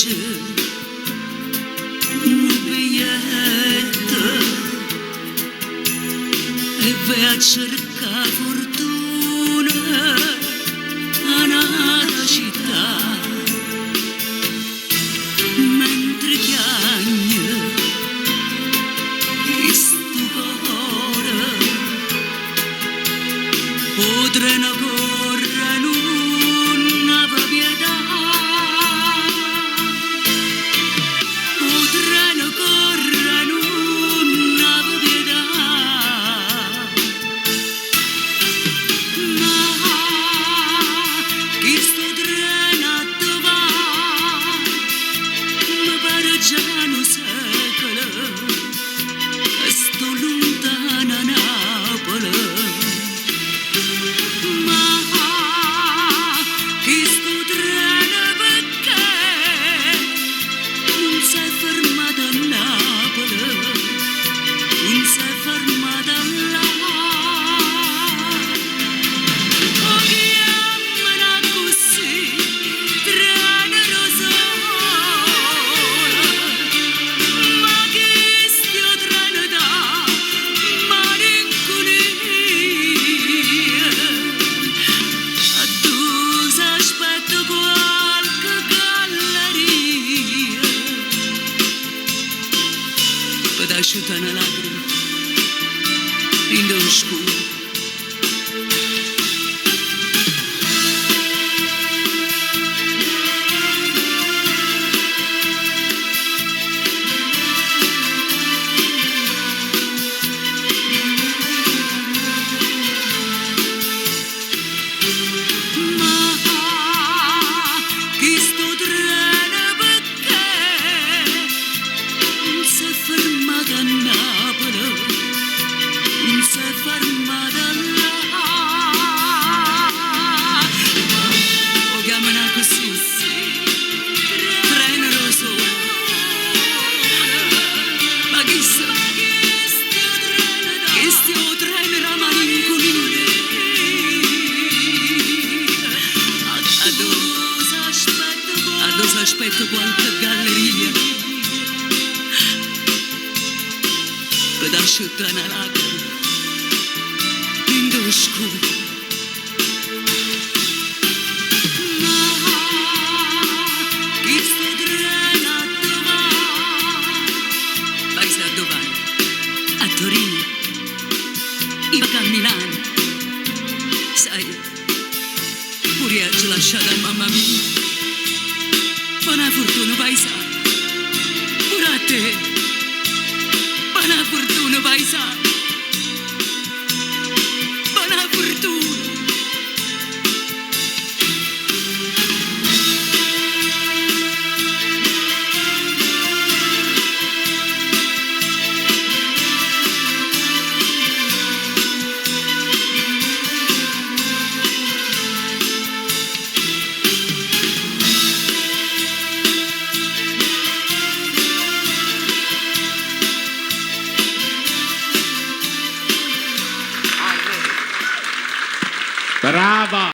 dolce un biglietto e vai a cercare fortuna a un'altra città, mentre chiagna questo cuore potrei correre non va pietà, potrei correre non va pietà, ma questo treno a dove mi pare già un secolo che sto lontana a Napoli. Asciutta una lacrima in oscuro. Aspetto qualche galleria per asciuttare una lacrima in oscuro. A Torino, io a Milano, sai, pure io ci ho lasciato a mamma mia. Buona fortuna paesano, pure a te, buona fortuna paesano, buona fortuna. Brava!